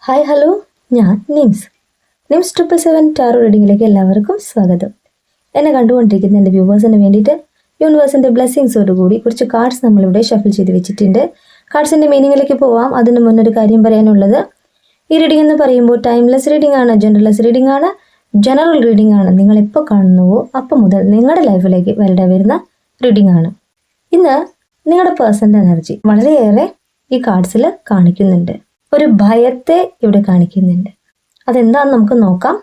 Hi hello, ഞാൻ nymphs 777 taro റീഡിങ്ങിലേക്ക് എല്ലാവർക്കും സ്വാഗതം. എന്നെ കണ്ടുകൊണ്ടിരിക്കുന്ന എൻ്റെ വ്യൂവേഴ്സിന് വേണ്ടിയിട്ട് യൂണിവേഴ്സിൻ്റെ ബ്ലെസ്സിങ്സോടുകൂടി കുറച്ച് കാർഡ്സ് നമ്മളിവിടെ ഷഫിൾ ചെയ്ത് വെച്ചിട്ടുണ്ട്. കാർഡ്സിൻ്റെ മീനിങ്ങിലേക്ക് പോവാം. അതിന് മുന്നൊരു കാര്യം പറയാനുള്ളത്, ഈ റീഡിംഗ് എന്ന് പറയുമ്പോൾ ടൈംലെസ് റീഡിംഗ് ആണ്, ജെൻഡർലെസ് റീഡിംഗ് ആണ്, ജനറൽ റീഡിംഗ് ആണ്. നിങ്ങൾ എപ്പോൾ കാണുന്നുവോ അപ്പം മുതൽ നിങ്ങളുടെ ലൈഫിലേക്ക് വരുന്ന റീഡിംഗ് ആണ്. ഇന്ന് നിങ്ങളുടെ പേഴ്സൻ്റെ എനർജി വളരെയേറെ ഈ കാർഡ്സിൽ കാണിക്കുന്നുണ്ട്. ഒരു ഭയത്തെ ഇവിടെ കാണിക്കുന്നുണ്ട്. അതെന്താണെന്ന് നമുക്ക് നോക്കാം.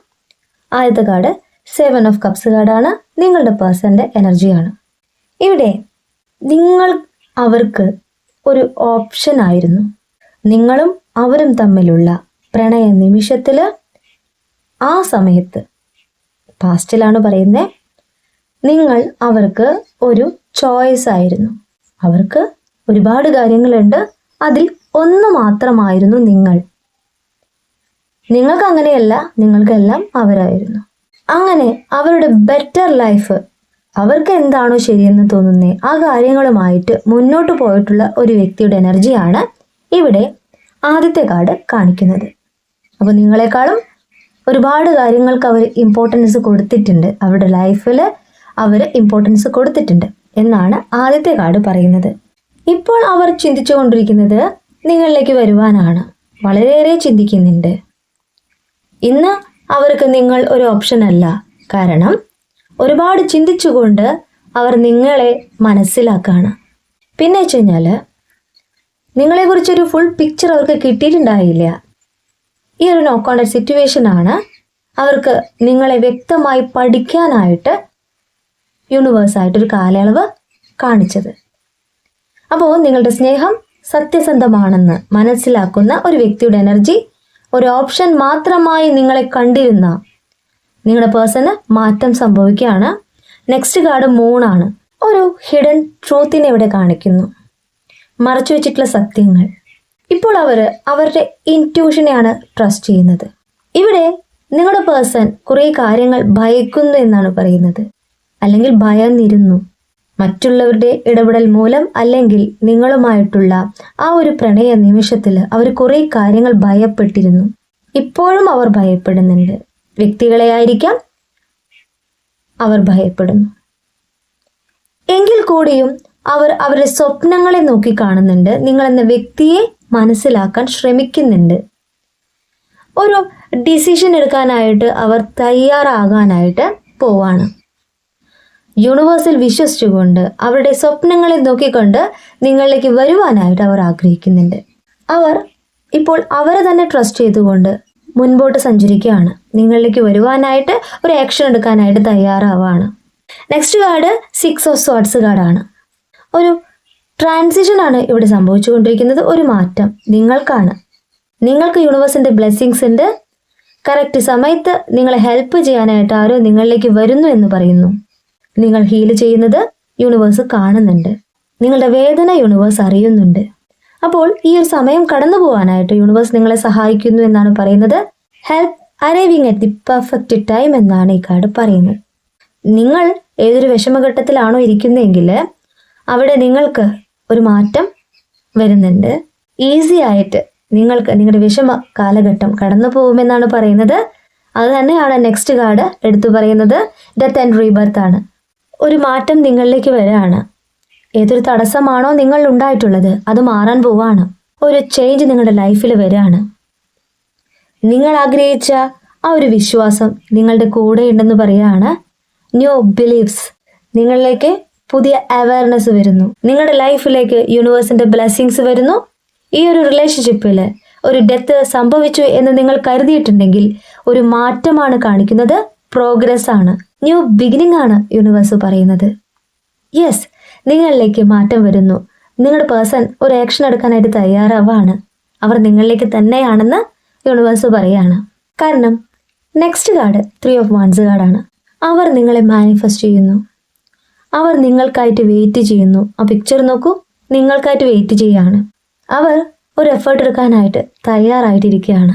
ആദ്യത്തെ കാർഡ് 7 ഓഫ് കപ്സ് കാർഡാണ്. നിങ്ങളുടെ പേഴ്സൻ്റെ എനർജിയാണ്. ഇവിടെ നിങ്ങൾ അവർക്ക് ഒരു ഓപ്ഷൻ ആയിരുന്നു. നിങ്ങളും അവരും തമ്മിലുള്ള പ്രണയ നിമിഷത്തിൽ ആ സമയത്ത്, പാസ്റ്റിലാണ് പറയുന്നത്, നിങ്ങൾ അവർക്ക് ഒരു ചോയ്സ് ആയിരുന്നു. അവർക്ക് ഒരുപാട് കാര്യങ്ങളുണ്ട്, അതിൽ ഒന്ന് മാത്രമായിരുന്നു നിങ്ങൾ. നിങ്ങൾക്ക് അങ്ങനെയല്ല, നിങ്ങൾക്കെല്ലാം അവരായിരുന്നു. അങ്ങനെ അവരുടെ ബെറ്റർ ലൈഫ്, അവർക്ക് എന്താണോ ശരിയെന്ന് തോന്നുന്നേ ആ കാര്യങ്ങളുമായിട്ട് മുന്നോട്ട് പോയിട്ടുള്ള ഒരു വ്യക്തിയുടെ എനർജിയാണ് ഇവിടെ ആദ്യത്തെ കാർഡ് കാണിക്കുന്നത്. അപ്പോൾ നിങ്ങളെക്കാളും ഒരുപാട് കാര്യങ്ങൾക്ക് അവർ ഇമ്പോർട്ടൻസ് കൊടുത്തിട്ടുണ്ട്, അവരുടെ ലൈഫിൽ അവർ ഇമ്പോർട്ടൻസ് കൊടുത്തിട്ടുണ്ട് എന്നാണ് ആദ്യത്തെ കാർഡ് പറയുന്നത്. ഇപ്പോൾ അവർ ചിന്തിച്ചു കൊണ്ടിരിക്കുന്നത് നിങ്ങളിലേക്ക് വരുവാനാണ്. വളരെയേറെ ചിന്തിക്കുന്നുണ്ട്. ഇന്ന് അവർക്ക് നിങ്ങൾ ഒരു ഓപ്ഷൻ അല്ല. കാരണം ഒരുപാട് ചിന്തിച്ചുകൊണ്ട് അവർ നിങ്ങളെ മനസ്സിലാക്കുകയാണ്. പിന്നെ വെച്ച് കഴിഞ്ഞാൽ നിങ്ങളെക്കുറിച്ചൊരു ഫുൾ പിക്ചർ അവർക്ക് കിട്ടിയിട്ടുണ്ടായില്ല. ഈ ഒരു നോ കോണ്ടാക്ട് സിറ്റുവേഷനാണ് അവർക്ക് നിങ്ങളെ വ്യക്തമായി പഠിക്കാനായിട്ട് യൂണിവേഴ്സായിട്ടൊരു കാലയളവ് കാണിച്ചത്. അപ്പോൾ നിങ്ങളുടെ സ്നേഹം സത്യസന്ധമാണെന്ന് മനസ്സിലാക്കുന്ന ഒരു വ്യക്തിയുടെ എനർജി, ഒരു ഓപ്ഷൻ മാത്രമായി നിങ്ങളെ കണ്ടിരുന്ന നിങ്ങളുടെ പേഴ്സണ് മാറ്റം സംഭവിക്കുകയാണ്. നെക്സ്റ്റ് കാർഡ് മൂണാണ്. ഒരു ഹിഡൻ ട്രൂത്തിനെ ഇവിടെ കാണിക്കുന്നു, മറച്ചു വെച്ചിട്ടുള്ള സത്യങ്ങൾ. ഇപ്പോൾ അവർ അവരുടെ ഇൻറ്റ്യൂഷനെയാണ് ട്രസ്റ്റ് ചെയ്യുന്നത്. ഇവിടെ നിങ്ങളുടെ പേഴ്സൺ കുറേ കാര്യങ്ങൾ ഭയക്കുന്നു എന്നാണ് പറയുന്നത്, അല്ലെങ്കിൽ ഭയന്നിരുന്നു. മറ്റുള്ളവരുടെ ഇടപെടൽ മൂലം അല്ലെങ്കിൽ നിങ്ങളുമായിട്ടുള്ള ആ ഒരു പ്രണയ നിമിഷത്തിൽ അവർ കുറേ കാര്യങ്ങൾ ഭയപ്പെട്ടിരുന്നു. ഇപ്പോഴും അവർ ഭയപ്പെടുന്നുണ്ട്. വ്യക്തികളെ ആയിരിക്കാം അവർ ഭയപ്പെടുന്നു. എങ്കിൽ കൂടിയും അവർ അവരുടെ സ്വപ്നങ്ങളെ നോക്കി കാണുന്നുണ്ട്. നിങ്ങളെന്ന വ്യക്തിയെ മനസ്സിലാക്കാൻ ശ്രമിക്കുന്നുണ്ട്. ഒരു ഡിസിഷൻ എടുക്കാനായിട്ട് അവർ തയ്യാറാകാനായിട്ട് പോവാണ്. യൂണിവേഴ്സിൽ വിശ്വസിച്ചുകൊണ്ട് അവരുടെ സ്വപ്നങ്ങളെ നോക്കിക്കൊണ്ട് നിങ്ങളിലേക്ക് വരുവാനായിട്ട് അവർ ആഗ്രഹിക്കുന്നുണ്ട്. അവർ ഇപ്പോൾ അവരെ തന്നെ ട്രസ്റ്റ് ചെയ്തുകൊണ്ട് മുൻപോട്ട് സഞ്ചരിക്കുകയാണ്. നിങ്ങളിലേക്ക് വരുവാനായിട്ട് ഒരു ആക്ഷൻ എടുക്കാനായിട്ട് തയ്യാറാവാണ്. നെക്സ്റ്റ് കാർഡ് 6 ഓഫ് സ്വാർഡ്സ് കാർഡാണ്. ഒരു ട്രാൻസിഷനാണ് ഇവിടെ സംഭവിച്ചുകൊണ്ടിരിക്കുന്നത്. ഒരു മാറ്റം നിങ്ങൾക്കാണ്. നിങ്ങൾക്ക് യൂണിവേഴ്സിൻ്റെ ബ്ലെസ്സിങ്സ് ഉണ്ട്. കറക്റ്റ് സമയത്ത് നിങ്ങളെ ഹെൽപ്പ് ചെയ്യാനായിട്ട് ആരോ നിങ്ങളിലേക്ക് വരുന്നു എന്ന് പറയുന്നു. നിങ്ങൾ ഹീൽ ചെയ്യുന്നത് യൂണിവേഴ്സ് കാണുന്നുണ്ട്. നിങ്ങളുടെ വേദന യൂണിവേഴ്സ് അറിയുന്നുണ്ട്. അപ്പോൾ ഈ ഒരു സമയം കടന്നു പോകാനായിട്ട് യൂണിവേഴ്സ് നിങ്ങളെ സഹായിക്കുന്നു എന്നാണ് പറയുന്നത്. Help arriving at the perfect time എന്നാണ് ഈ കാർഡ് പറയുന്നത്. നിങ്ങൾ ഏതൊരു വിഷമഘട്ടത്തിലാണോ ഇരിക്കുന്നതെങ്കിൽ അവിടെ നിങ്ങൾക്ക് ഒരു മാറ്റം വരുന്നുണ്ട്. ഈസി ആയിട്ട് നിങ്ങൾക്ക് നിങ്ങളുടെ വിഷമ കാലഘട്ടം കടന്നു പോകുമെന്നാണ് പറയുന്നത്. അത് തന്നെയാണ് നെക്സ്റ്റ് കാർഡ് എടുത്തു പറയുന്നത്. ഡെത്ത് ആൻഡ് റീബർത്ത് ആണ്. ഒരു മാറ്റം നിങ്ങളിലേക്ക് വരികയാണ്. ഏതൊരു തടസ്സമാണോ നിങ്ങൾ ഉണ്ടായിട്ടുള്ളത് അത് മാറാൻ പോവാണ്. ഒരു ചേഞ്ച് നിങ്ങളുടെ ലൈഫിൽ വരികയാണ്. നിങ്ങൾ ആഗ്രഹിച്ച ആ ഒരു വിശ്വാസം നിങ്ങളുടെ കൂടെ ഉണ്ടെന്ന് പറയുകയാണ്. ന്യൂ ബിലീഫ്സ്, നിങ്ങളിലേക്ക് പുതിയ അവയർനെസ് വരുന്നു. നിങ്ങളുടെ ലൈഫിലേക്ക് യൂണിവേഴ്സിൻ്റെ ബ്ലെസ്സിങ്സ് വരുന്നു. ഈ ഒരു റിലേഷൻഷിപ്പിൽ ഒരു ഡെത്ത് സംഭവിച്ചു എന്ന് നിങ്ങൾ കരുതിയിട്ടുണ്ടെങ്കിൽ ഒരു മാറ്റമാണ് കാണിക്കുന്നത്. പ്രോഗ്രസ് ആണ്, ന്യൂ ബിഗിനിങ് ആണ് യൂണിവേഴ്സ് പറയുന്നത്. യെസ്, നിങ്ങളിലേക്ക് മാറ്റം വരുന്നു. നിങ്ങളുടെ പേഴ്സൺ ഒരു ആക്ഷൻ എടുക്കാനായിട്ട് തയ്യാറാവാണ്. അവർ നിങ്ങളിലേക്ക് തന്നെയാണെന്ന് യൂണിവേഴ്സ് പറയാണ്. കാരണം നെക്സ്റ്റ് കാർഡ് 3 ഓഫ് വാൻഡ്സ് കാർഡാണ്. അവർ നിങ്ങളെ മാനിഫെസ്റ്റ് ചെയ്യുന്നു. അവർ നിങ്ങൾക്കായിട്ട് വെയിറ്റ് ചെയ്യുന്നു. ആ പിക്ചർ നോക്കൂ, നിങ്ങൾക്കായിട്ട് വെയിറ്റ് ചെയ്യാണ്. അവർ ഒരു എഫേർട്ട് എടുക്കാനായിട്ട് തയ്യാറായിട്ടിരിക്കുകയാണ്.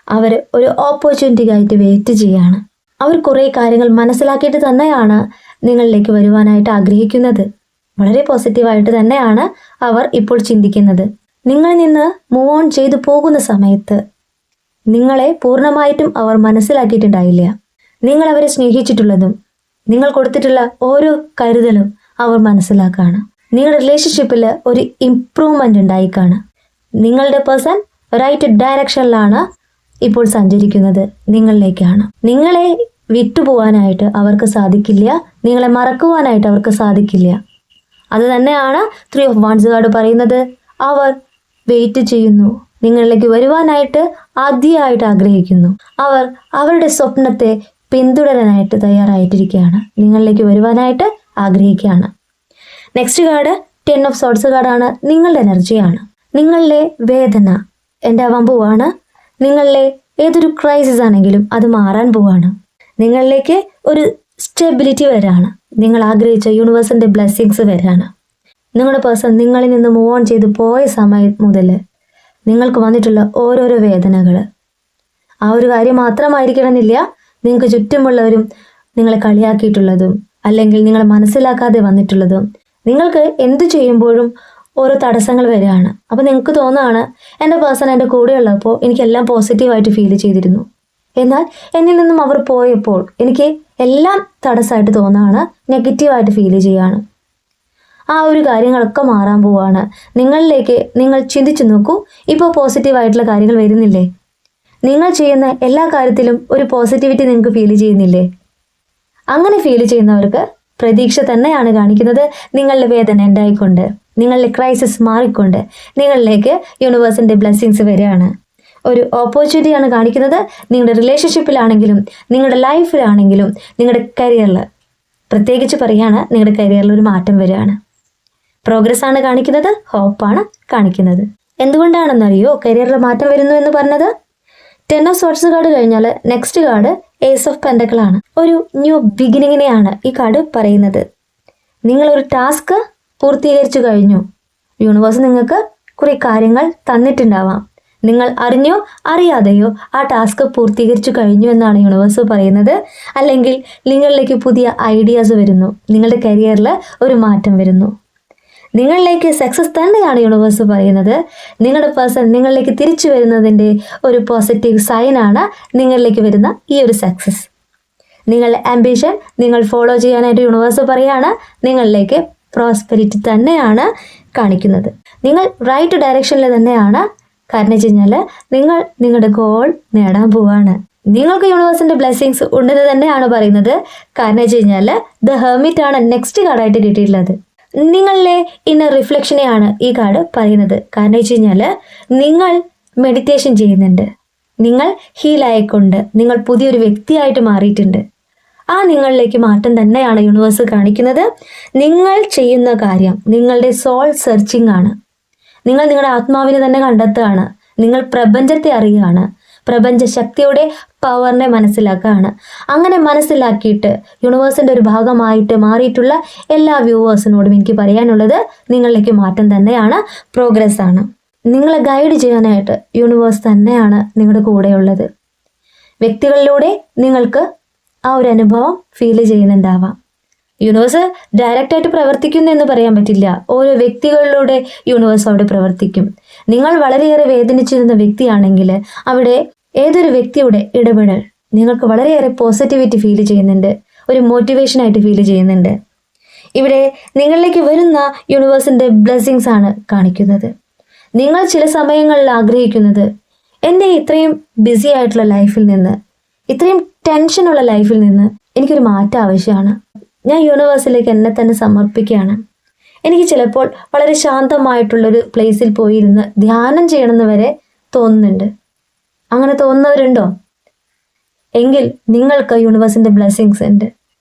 അവർ ഒരു ഓപ്പർച്യൂണിറ്റിക്കായിട്ട് വെയിറ്റ് ചെയ്യാണ്. അവർ കുറേ കാര്യങ്ങൾ മനസ്സിലാക്കിയിട്ട് തന്നെയാണ് നിങ്ങളിലേക്ക് വരുവാനായിട്ട് ആഗ്രഹിക്കുന്നത്. വളരെ പോസിറ്റീവായിട്ട് തന്നെയാണ് അവർ ഇപ്പോൾ ചിന്തിക്കുന്നത്. നിങ്ങളിൽ നിന്ന് മൂവ് ഓൺ ചെയ്തു പോകുന്ന സമയത്ത് നിങ്ങളെ പൂർണ്ണമായിട്ടും അവർ മനസ്സിലാക്കിയിട്ടുണ്ടായില്ല. നിങ്ങൾ അവരെ സ്നേഹിച്ചിട്ടുള്ളതും നിങ്ങൾ കൊടുത്തിട്ടുള്ള ഓരോ കരുതലും അവർ മനസ്സിലാക്കുകയാണ്. നിങ്ങളുടെ റിലേഷൻഷിപ്പിൽ ഒരു ഇംപ്രൂവ്മെൻ്റ് ഉണ്ടായിക്കാണ്. നിങ്ങളുടെ പേഴ്സൺ റൈറ്റ് ഡയറക്ഷനിലാണ് ഇപ്പോൾ സഞ്ചരിക്കുന്നത്, നിങ്ങളിലേക്കാണ്. നിങ്ങളെ വിട്ടുപോകാനായിട്ട് അവർക്ക് സാധിക്കില്ല, നിങ്ങളെ മറക്കുവാനായിട്ട് അവർക്ക് സാധിക്കില്ല. അത് തന്നെയാണ് 3 of Wands കാർഡ് പറയുന്നത്. അവർ വെയിറ്റ് ചെയ്യുന്നു, നിങ്ങളിലേക്ക് വരുവാനായിട്ട് ആദ്യമായിട്ട് ആഗ്രഹിക്കുന്നു. അവർ അവരുടെ സ്വപ്നത്തെ പിന്തുടരാനായിട്ട് തയ്യാറായിട്ടിരിക്കുകയാണ്, നിങ്ങളിലേക്ക് വരുവാനായിട്ട് ആഗ്രഹിക്കുകയാണ്. നെക്സ്റ്റ് കാർഡ് 10 of Swords കാർഡാണ്. നിങ്ങളുടെ എനർജിയാണ്. നിങ്ങളിലെ വേദന ഉണ്ടാവാൻ പോവാണ്. നിങ്ങളിലെ ഏതൊരു ക്രൈസിസ് ആണെങ്കിലും അത് മാറാൻ പോവാണ്. നിങ്ങളിലേക്ക് ഒരു സ്റ്റെബിലിറ്റി വരാണ്. നിങ്ങൾ ആഗ്രഹിച്ച യൂണിവേഴ്സിൻ്റെ ബ്ലെസ്സിങ്സ് വരാണ്. നിങ്ങളുടെ പേഴ്സൺ നിങ്ങളിൽ നിന്ന് മൂവ് ഓൺ ചെയ്ത് പോയ സമയം മുതൽ നിങ്ങൾക്ക് വന്നിട്ടുള്ള ഓരോരോ വേദനകൾ, ആ ഒരു കാര്യം മാത്രമായിരിക്കണമെന്നില്ല, നിങ്ങൾക്ക് ചുറ്റുമുള്ളവരും നിങ്ങളെ കളിയാക്കിയിട്ടുള്ളതും അല്ലെങ്കിൽ നിങ്ങളെ മനസ്സിലാക്കാതെ വന്നിട്ടുള്ളതും, നിങ്ങൾക്ക് എന്തു ചെയ്യുമ്പോഴും ഓരോ തടസ്സങ്ങൾ വരികയാണ്. അപ്പോൾ നിങ്ങൾക്ക് തോന്നുകയാണ് എൻ്റെ പേഴ്സൺ എൻ്റെ കൂടെയുള്ളപ്പോൾ എനിക്കെല്ലാം പോസിറ്റീവായിട്ട് ഫീൽ ചെയ്തിരുന്നു, എന്നാൽ എന്നിൽ നിന്നും അവർ പോയപ്പോൾ എനിക്ക് എല്ലാം തടസ്സമായിട്ട് തോന്നുകയാണ്, നെഗറ്റീവായിട്ട് ഫീൽ ചെയ്യുകയാണ്. ആ ഒരു കാര്യങ്ങളൊക്കെ മാറാൻ പോവുകയാണ്. നിങ്ങളിലേക്ക് നിങ്ങൾ ചിന്തിച്ചു നോക്കൂ, ഇപ്പോൾ പോസിറ്റീവായിട്ടുള്ള കാര്യങ്ങൾ വരുന്നില്ലേ? നിങ്ങൾ ചെയ്യുന്ന എല്ലാ കാര്യത്തിലും ഒരു പോസിറ്റിവിറ്റി നിങ്ങൾക്ക് ഫീൽ ചെയ്യുന്നില്ലേ? അങ്ങനെ ഫീൽ ചെയ്യുന്നവർക്ക് പ്രതീക്ഷ തന്നെയാണ് കാണിക്കുന്നത്. നിങ്ങളുടെ വേദന ഉണ്ടായിക്കൊണ്ട്, നിങ്ങളുടെ ക്രൈസിസ് മാറിക്കൊണ്ട് നിങ്ങളിലേക്ക് യൂണിവേഴ്സിൻ്റെ ബ്ലെസ്സിങ്സ് വരികയാണ്. ഒരു ഓപ്പർച്യൂണിറ്റിയാണ് കാണിക്കുന്നത്. നിങ്ങളുടെ റിലേഷൻഷിപ്പിലാണെങ്കിലും നിങ്ങളുടെ ലൈഫിലാണെങ്കിലും നിങ്ങളുടെ കരിയറിൽ, പ്രത്യേകിച്ച് പറയുകയാണ്, നിങ്ങളുടെ കരിയറിൽ ഒരു മാറ്റം വരികയാണ്. പ്രോഗ്രസ് ആണ് കാണിക്കുന്നത്, ഹോപ്പാണ് കാണിക്കുന്നത്. എന്തുകൊണ്ടാണെന്നറിയോ കരിയറിൽ മാറ്റം വരുന്നു എന്ന് പറഞ്ഞത്? 10 of Swords കാർഡ് കഴിഞ്ഞാൽ next card Ace of Pentacle ആണ്. ഒരു ന്യൂ ബിഗിനിങ്ങിനെയാണ് ഈ കാർഡ് പറയുന്നത്. നിങ്ങളൊരു ടാസ്ക് പൂർത്തീകരിച്ചു കഴിഞ്ഞു. യൂണിവേഴ്സ് നിങ്ങൾക്ക് കുറേ കാര്യങ്ങൾ തന്നിട്ടുണ്ടാവാം. നിങ്ങൾ അറിഞ്ഞോ അറിയാതെയോ ആ ടാസ്ക് പൂർത്തീകരിച്ചു കഴിഞ്ഞു എന്നാണ് യൂണിവേഴ്സ് പറയുന്നത്. അല്ലെങ്കിൽ നിങ്ങളിലേക്ക് പുതിയ ഐഡിയാസ് വരുന്നു, നിങ്ങളുടെ കരിയറിൽ ഒരു മാറ്റം വരുന്നു, നിങ്ങളിലേക്ക് സക്സസ് തന്നെയാണ് യൂണിവേഴ്സ് പറയുന്നത്. നിങ്ങളുടെ പേഴ്സൺ നിങ്ങളിലേക്ക് തിരിച്ചു വരുന്നതിൻ്റെ ഒരു പോസിറ്റീവ് സൈനാണ് നിങ്ങളിലേക്ക് വരുന്ന ഈ ഒരു സക്സസ്. നിങ്ങളുടെ ആംബിഷൻ നിങ്ങൾ ഫോളോ ചെയ്യാനായിട്ട് യൂണിവേഴ്സ് പറയുകയാണ്. നിങ്ങളിലേക്ക് പ്രോസ്പെരിറ്റി തന്നെയാണ് കാണിക്കുന്നത്. നിങ്ങൾ റൈറ്റ് ഡയറക്ഷനിൽ തന്നെയാണ്. കാരണം വെച്ച് കഴിഞ്ഞാൽ നിങ്ങൾ നിങ്ങളുടെ ഗോൾ നേടാൻ പോവാണ്. നിങ്ങൾക്ക് യൂണിവേഴ്സിൻ്റെ ബ്ലെസ്സിങ്സ് ഉണ്ടെന്ന് തന്നെയാണ് പറയുന്നത്. കാരണം വെച്ച് കഴിഞ്ഞാൽ ദ ഹെർമിറ്റ് ആണ് നെക്സ്റ്റ് കാർഡായിട്ട് കിട്ടിയിട്ടുള്ളത്. നിങ്ങളിലെ ഇന്നർ റിഫ്ലക്ഷനെയാണ് ഈ കാർഡ് പറയുന്നത്. കാരണം വെച്ച് കഴിഞ്ഞാൽ നിങ്ങൾ മെഡിറ്റേഷൻ ചെയ്യുന്നുണ്ട്, നിങ്ങൾ ഹീലായിക്കൊണ്ട് നിങ്ങൾ പുതിയൊരു വ്യക്തിയായിട്ട് മാറിയിട്ടുണ്ട്. ആ നിങ്ങളിലേക്ക് മാറ്റം തന്നെയാണ് യൂണിവേഴ്സ് കാണിക്കുന്നത്. നിങ്ങൾ ചെയ്യുന്ന കാര്യം നിങ്ങളുടെ സോൾ സെർച്ചിങ് ആണ്. നിങ്ങൾ നിങ്ങളുടെ ആത്മാവിനെ തന്നെ കണ്ടെത്തുകയാണ്. നിങ്ങൾ പ്രപഞ്ചത്തെ അറിയുകയാണ്, പ്രപഞ്ച ശക്തിയുടെ പവറിനെ മനസ്സിലാക്കുകയാണ്. അങ്ങനെ മനസ്സിലാക്കിയിട്ട് യൂണിവേഴ്സിൻ്റെ ഒരു ഭാഗമായിട്ട് മാറിയിട്ടുള്ള എല്ലാ വ്യൂവേഴ്സിനോടും എനിക്ക് പറയാനുള്ളത് നിങ്ങളിലേക്ക് മാറ്റം തന്നെയാണ്, പ്രോഗ്രസ് ആണ്. നിങ്ങളെ ഗൈഡ് ചെയ്യാനായിട്ട് യൂണിവേഴ്സ് തന്നെയാണ് നിങ്ങളുടെ കൂടെയുള്ളത്. വ്യക്തികളിലൂടെ നിങ്ങൾക്ക് ആ ഒരു അനുഭവം ഫീൽ ചെയ്യുന്നുണ്ടാവാം. യൂണിവേഴ്സ് ഡയറക്റ്റായിട്ട് പ്രവർത്തിക്കുന്നു എന്ന് പറയാൻ പറ്റില്ല. ഓരോ വ്യക്തികളിലൂടെ യൂണിവേഴ്സ് അവിടെ പ്രവർത്തിക്കും. നിങ്ങൾ വളരെയേറെ വേദനിച്ചിരുന്ന വ്യക്തിയാണെങ്കിൽ അവിടെ ഏതൊരു വ്യക്തിയുടെ ഇടപെടൽ നിങ്ങൾക്ക് വളരെയേറെ പോസിറ്റിവിറ്റി ഫീൽ ചെയ്യുന്നുണ്ട്, ഒരു മോട്ടിവേഷനായിട്ട് ഫീൽ ചെയ്യുന്നുണ്ട്. ഇവിടെ നിങ്ങളിലേക്ക് വരുന്ന യൂണിവേഴ്സിൻ്റെ ബ്ലെസ്സിങ്സ് ആണ് കാണിക്കുന്നത്. നിങ്ങൾ ചില സമയങ്ങളിൽ ആഗ്രഹിക്കുന്നത് എൻ്റെ ഇത്രയും ബിസി ആയിട്ടുള്ള ലൈഫിൽ നിന്ന്, ഇത്രയും ടെൻഷനുള്ള ലൈഫിൽ നിന്ന് എനിക്കൊരു മാറ്റം ആവശ്യമാണ്. ഞാൻ യൂണിവേഴ്സിലേക്ക് എന്നെ തന്നെ സമർപ്പിക്കുകയാണ്. എനിക്ക് ചിലപ്പോൾ വളരെ ശാന്തമായിട്ടുള്ളൊരു പ്ലേസിൽ പോയിരുന്ന് ധ്യാനം ചെയ്യണമെന്ന് വരെ തോന്നുന്നുണ്ട്. അങ്ങനെ തോന്നുന്നവരുണ്ടോ? എങ്കിൽ നിങ്ങൾക്ക് യൂണിവേഴ്സിൻ്റെ ബ്ലെസ്സിങ്സ് ഉണ്ട്.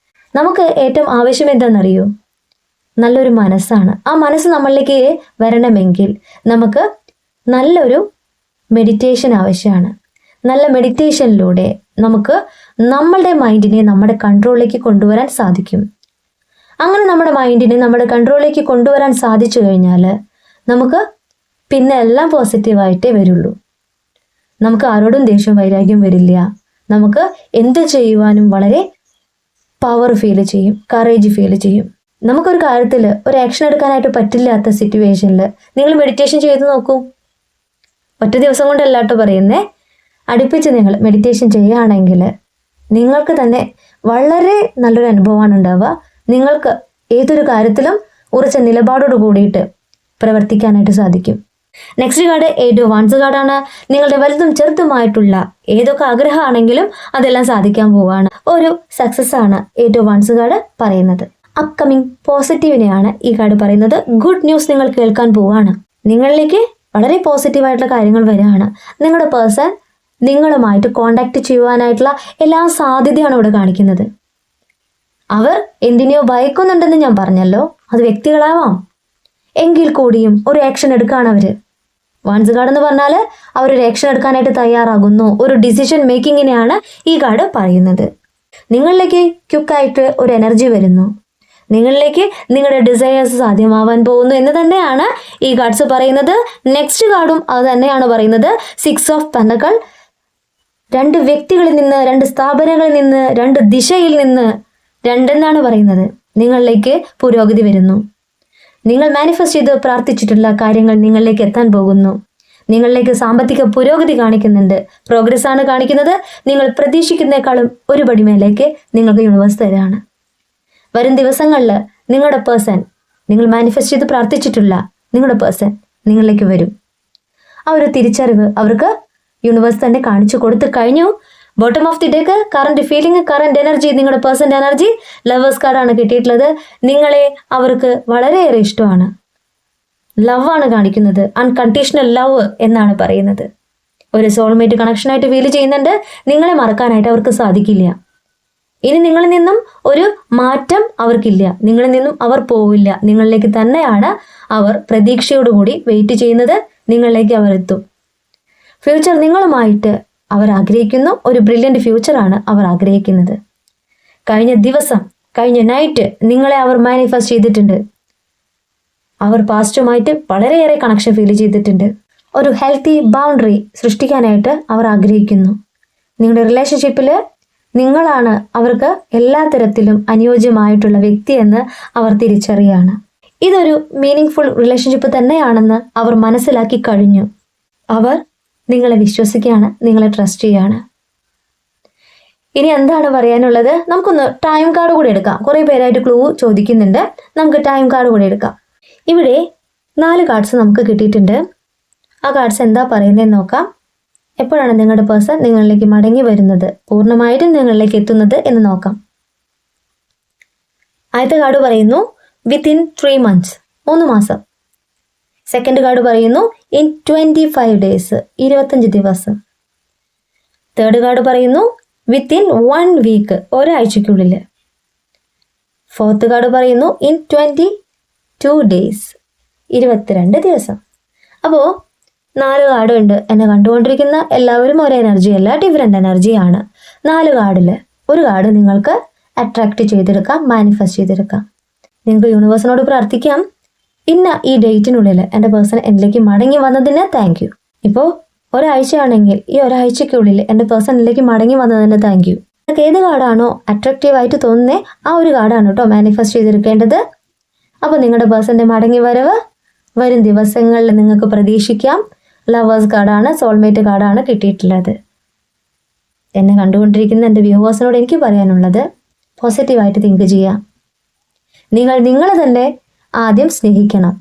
നമുക്ക് ഏറ്റവും ആവശ്യം എന്താണെന്നറിയോ? നല്ലൊരു മനസ്സാണ്. ആ മനസ്സ് നമ്മളിലേക്ക് വരണമെങ്കിൽ നമുക്ക് നല്ലൊരു മെഡിറ്റേഷൻ ആവശ്യമാണ്. നല്ല മെഡിറ്റേഷനിലൂടെ നമുക്ക് നമ്മളുടെ മൈൻഡിനെ നമ്മുടെ കൺട്രോളിലേക്ക് കൊണ്ടുവരാൻ സാധിക്കും. അങ്ങനെ നമ്മുടെ മൈൻഡിനെ നമ്മുടെ കൺട്രോളിലേക്ക് കൊണ്ടുവരാൻ സാധിച്ചു കഴിഞ്ഞാൽ നമുക്ക് പിന്നെ എല്ലാം പോസിറ്റീവായിട്ടേ വരുള്ളൂ. നമുക്ക് ആരോടും ദേഷ്യം വൈരാഗ്യം വരില്ല. നമുക്ക് എന്ത് ചെയ്യുവാനും വളരെ പവർ ഫീൽ ചെയ്യും, കറേജ് ഫീൽ ചെയ്യും. നമുക്കൊരു കാര്യത്തിൽ ഒരു ആക്ഷൻ എടുക്കാനായിട്ട് പറ്റില്ലാത്ത സിറ്റുവേഷനിൽ നിങ്ങൾ മെഡിറ്റേഷൻ ചെയ്ത് നോക്കൂ. ഒറ്റ ദിവസം കൊണ്ടല്ല കേട്ടോ പറയുന്നേ, അടുപ്പിച്ച് നിങ്ങൾ മെഡിറ്റേഷൻ ചെയ്യുകയാണെങ്കിൽ നിങ്ങൾക്ക് തന്നെ വളരെ നല്ലൊരു അനുഭവമാണ് ഉണ്ടാവുക. നിങ്ങൾക്ക് ഏതൊരു കാര്യത്തിലും ഉറച്ച നിലപാടോട് കൂടിയിട്ട് പ്രവർത്തിക്കാനായിട്ട് സാധിക്കും. നെക്സ്റ്റ് കാർഡ് 8 ഓഫ് വൺസ് കാർഡാണ്. നിങ്ങളുടെ വലുതും ചെറുതുമായിട്ടുള്ള ഏതൊക്കെ ആഗ്രഹമാണെങ്കിലും അതെല്ലാം സാധിക്കാൻ പോവുകയാണ്. ഒരു സക്സസ് ആണ് 8 ഓഫ് വൺസ് കാർഡ് പറയുന്നത്. അപ്കമിങ് പോസിറ്റീവിനെയാണ് ഈ കാർഡ് പറയുന്നത്. ഗുഡ് ന്യൂസ് നിങ്ങൾ കേൾക്കാൻ പോവുകയാണ്. നിങ്ങളിലേക്ക് വളരെ പോസിറ്റീവായിട്ടുള്ള കാര്യങ്ങൾ വരികയാണ്. നിങ്ങളുടെ പേഴ്സൺ നിങ്ങളുമായിട്ട് കോണ്ടാക്ട് ചെയ്യുവാനായിട്ടുള്ള എല്ലാ സാധ്യതയാണ് ഇവിടെ കാണിക്കുന്നത്. അവർ എന്തിനെയോ ഭയക്കുന്നുണ്ടെന്ന് ഞാൻ പറഞ്ഞല്ലോ, അത് വ്യക്തികളാവാം, എങ്കിൽ കൂടിയും ഒരു ആക്ഷൻ എടുക്കുകയാണ് അവർ. വൺസ് കാർഡ് എന്ന് പറഞ്ഞാൽ അവരൊരു ആക്ഷൻ എടുക്കാനായിട്ട് തയ്യാറാകുന്നു, ഒരു ഡിസിഷൻ മേക്കിങ്ങിനെയാണ് ഈ കാർഡ് പറയുന്നത്. നിങ്ങളിലേക്ക് ക്വിക്കായിട്ട് ഒരു എനർജി വരുന്നു, നിങ്ങളിലേക്ക് നിങ്ങളുടെ ഡിസയേഴ്സ് സാധ്യമാവാൻ പോകുന്നു എന്ന് തന്നെയാണ് ഈ കാർഡ്സ് പറയുന്നത്. നെക്സ്റ്റ് കാർഡും അത് തന്നെയാണ് പറയുന്നത്. 6 ഓഫ് പെന്റക്കിൾ. 2 വ്യക്തികളിൽ നിന്ന്, 2 സ്ഥാപനങ്ങളിൽ നിന്ന്, 2 ദിശയിൽ നിന്ന്, 2 എന്നാണ് പറയുന്നത്. നിങ്ങളിലേക്ക് പുരോഗതി വരുന്നു. നിങ്ങൾ മാനിഫെസ്റ്റ് ചെയ്ത് പ്രാർത്ഥിച്ചിട്ടുള്ള കാര്യങ്ങൾ നിങ്ങളിലേക്ക് എത്താൻ പോകുന്നു. നിങ്ങളിലേക്ക് സാമ്പത്തിക പുരോഗതി കാണിക്കുന്നുണ്ട്, പ്രോഗ്രസ് ആണ് കാണിക്കുന്നത്. നിങ്ങൾ പ്രതീക്ഷിക്കുന്നേക്കാളും ഒരു പടി മേലേക്ക് നിങ്ങൾക്ക് യൂണിവേഴ്സ് തരാണ്. വരും ദിവസങ്ങളിൽ നിങ്ങളുടെ പേഴ്സൺ, നിങ്ങൾ മാനിഫെസ്റ്റ് ചെയ്ത് പ്രാർത്ഥിച്ചിട്ടുള്ള നിങ്ങളുടെ പേഴ്സൺ നിങ്ങളിലേക്ക് വരും. ആ ഒരു തിരിച്ചറിവ് അവർക്ക് യൂണിവേഴ്സ് തന്നെ കാണിച്ചു കൊടുത്തു കഴിഞ്ഞു. Bottom of the deck current feeling, current energy, നിങ്ങളുടെ പേഴ്സൻ്റെ എനർജി ലവേഴ്സ് കാർഡാണ് കിട്ടിയിട്ടുള്ളത്. നിങ്ങളെ അവർക്ക് വളരെയേറെ ഇഷ്ടമാണ്, ലവ് ആണ് കാണിക്കുന്നത്. അൺകണ്ടീഷണൽ ലവ് എന്നാണ് പറയുന്നത്. ഒരു സോൾമേറ്റ് കണക്ഷനായിട്ട് ഫീൽ ചെയ്യുന്നുണ്ട്. നിങ്ങളെ മറക്കാനായിട്ട് അവർക്ക് സാധിക്കില്ല. ഇനി നിങ്ങളിൽ നിന്നും ഒരു മാറ്റം അവർക്കില്ല, നിങ്ങളിൽ നിന്നും അവർ പോവില്ല. നിങ്ങളിലേക്ക് തന്നെയാണ് അവർ പ്രതീക്ഷയോടുകൂടി വെയിറ്റ് ചെയ്യുന്നത്. നിങ്ങളിലേക്ക് അവർ എത്തും. ഫ്യൂച്ചർ നിങ്ങളുമായിട്ട് അവർ ആഗ്രഹിക്കുന്നു. ഒരു ബ്രില്യൻ്റ് ഫ്യൂച്ചറാണ് അവർ ആഗ്രഹിക്കുന്നത്. കഴിഞ്ഞ ദിവസം, കഴിഞ്ഞ നൈറ്റ് നിങ്ങളെ അവർ മാനിഫെസ്റ്റ് ചെയ്തിട്ടുണ്ട്. അവർ പാസ്റ്റുമായിട്ട് വളരെയേറെ കണക്ഷൻ ഫീൽ ചെയ്തിട്ടുണ്ട്. ഒരു ഹെൽത്തി ബൗണ്ടറി സൃഷ്ടിക്കാനായിട്ട് അവർ ആഗ്രഹിക്കുന്നു. നിങ്ങളുടെ റിലേഷൻഷിപ്പിൽ നിങ്ങളാണ് അവർക്ക് എല്ലാ തരത്തിലും അനുയോജ്യമായിട്ടുള്ള വ്യക്തിയെന്ന് അവർ തിരിച്ചറിയാണ്. ഇതൊരു മീനിങ് ഫുൾ റിലേഷൻഷിപ്പ് തന്നെയാണെന്ന് അവർ മനസ്സിലാക്കി കഴിഞ്ഞു. അവർ നിങ്ങളെ വിശ്വസിക്കുകയാണ്, നിങ്ങളെ ട്രസ്റ്റ് ചെയ്യാണ്. ഇനി എന്താണ് പറയാനുള്ളത്? നമുക്കൊന്ന് ടൈം കാർഡ് കൂടി എടുക്കാം. കുറേ പേരായിട്ട് ക്ലൂ ചോദിക്കുന്നുണ്ട്. നമുക്ക് ടൈം കാർഡ് കൂടി എടുക്കാം. ഇവിടെ 4 കാർഡ്സ് നമുക്ക് കിട്ടിയിട്ടുണ്ട്. ആ കാർഡ്സ് എന്താ പറയുന്നതെന്ന് നോക്കാം. എപ്പോഴാണ് നിങ്ങളുടെ പേഴ്സൺ നിങ്ങളിലേക്ക് മടങ്ങി വരുന്നത്, പൂർണ്ണമായിട്ടും നിങ്ങളിലേക്ക് എത്തുന്നത് എന്ന് നോക്കാം. ആദ്യത്തെ കാർഡ് പറയുന്നു വിത്തിൻ 3 months, 3 മാസം. സെക്കൻഡ് കാർഡ് പറയുന്നു ഇൻ 25 days, 25 ദിവസം. തേർഡ് കാർഡ് പറയുന്നു വിത്തിൻ 1 week, ഒരാഴ്ചയ്ക്കുള്ളിൽ. ഫോർത്ത് കാർഡ് പറയുന്നു ഇൻ 22 days, 22 ദിവസം. അപ്പോൾ 4 കാർഡ് ഉണ്ട്. എന്നെ കണ്ടുകൊണ്ടിരിക്കുന്ന എല്ലാവരും ഒരേ എനർജി അല്ല, ഡിഫറെൻ്റ് എനർജിയാണ്. 4 കാർഡിൽ ഒരു കാർഡ് നിങ്ങൾക്ക് അട്രാക്റ്റ് ചെയ്തെടുക്കാം, മാനിഫെസ്റ്റ് ചെയ്തെടുക്കാം. നിങ്ങൾക്ക് യൂണിവേഴ്സിനോട് പ്രാർത്ഥിക്കാം, ഇന്ന ഈ ഡേറ്റിനുള്ളിൽ എൻ്റെ പേഴ്സൺ എന്നിലേക്ക് മടങ്ങി വന്നതിന് താങ്ക് യു. ഇപ്പോൾ ഒരാഴ്ചയാണെങ്കിൽ ഈ ഒരാഴ്ചയ്ക്കുള്ളിൽ എൻ്റെ പേഴ്സണിലേക്ക് മടങ്ങി വന്നതിന് താങ്ക് യു. നിങ്ങൾക്ക് ഏത് കാർഡാണോ അട്രാക്റ്റീവായിട്ട് തോന്നുന്നത് ആ ഒരു കാർഡാണ് കേട്ടോ മാനിഫെസ്റ്റ് ചെയ്തെടുക്കേണ്ടത്. അപ്പോൾ നിങ്ങളുടെ പേഴ്സൻ്റെ മടങ്ങി വരവ് വരും ദിവസങ്ങളിൽ നിങ്ങൾക്ക് പ്രതീക്ഷിക്കാം. ലവേഴ്സ് കാർഡാണ്, സോൾമേറ്റ് കാർഡാണ് കിട്ടിയിട്ടുള്ളത്. എന്നെ കണ്ടുകൊണ്ടിരിക്കുന്ന എൻ്റെ വ്യൂവേഴ്സിനോട് എനിക്ക് പറയാനുള്ളത്, പോസിറ്റീവായിട്ട് തിങ്ക് ചെയ്യാം. നിങ്ങൾ നിങ്ങളെ തന്നെ ആദ്യം സ്നേഹിക്കണം.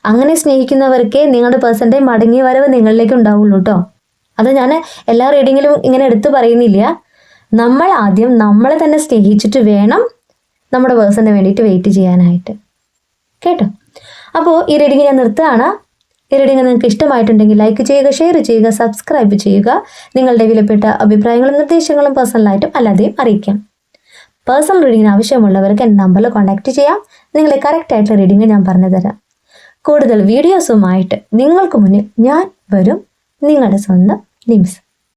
അങ്ങനെ സ്നേഹിക്കുന്നവർക്കേ നിങ്ങളുടെ പേഴ്സൻ്റെ മടങ്ങി വരവ് നിങ്ങളിലേക്ക് ഉണ്ടാവുള്ളൂ കേട്ടോ. അത് ഞാൻ എല്ലാ റീഡിങ്ങിലും ഇങ്ങനെ എടുത്തു പറയുന്നില്ല. നമ്മൾ ആദ്യം നമ്മളെ തന്നെ സ്നേഹിച്ചിട്ട് വേണം നമ്മുടെ പേഴ്സണിന് വേണ്ടിയിട്ട് വെയിറ്റ് ചെയ്യാനായിട്ട്, കേട്ടോ. അപ്പോൾ ഈ റീഡിങ് ഞാൻ നിർത്തുകയാണ്. ഈ റീഡിങ് നിങ്ങൾക്ക് ഇഷ്ടമായിട്ടുണ്ടെങ്കിൽ ലൈക്ക് ചെയ്യുക, ഷെയർ ചെയ്യുക, സബ്സ്ക്രൈബ് ചെയ്യുക. നിങ്ങളുടെ വിലപ്പെട്ട അഭിപ്രായങ്ങളും നിർദ്ദേശങ്ങളും പേഴ്സണലായിട്ടും അല്ലാതെയും അറിയിക്കാം. പേഴ്സണൽ റീഡിങ്ങിന് ആവശ്യമുള്ളവർക്ക് എൻ്റെ നമ്പറിൽ കോൺടാക്റ്റ് ചെയ്യാം. നിങ്ങളെ കറക്റ്റായിട്ടുള്ള റീഡിങ് ഞാൻ പറഞ്ഞു തരാം. കൂടുതൽ വീഡിയോസുമായിട്ട് നിങ്ങൾക്ക് മുന്നിൽ ഞാൻ വരും. നിങ്ങളുടെ സ്വന്തം നിംസ്.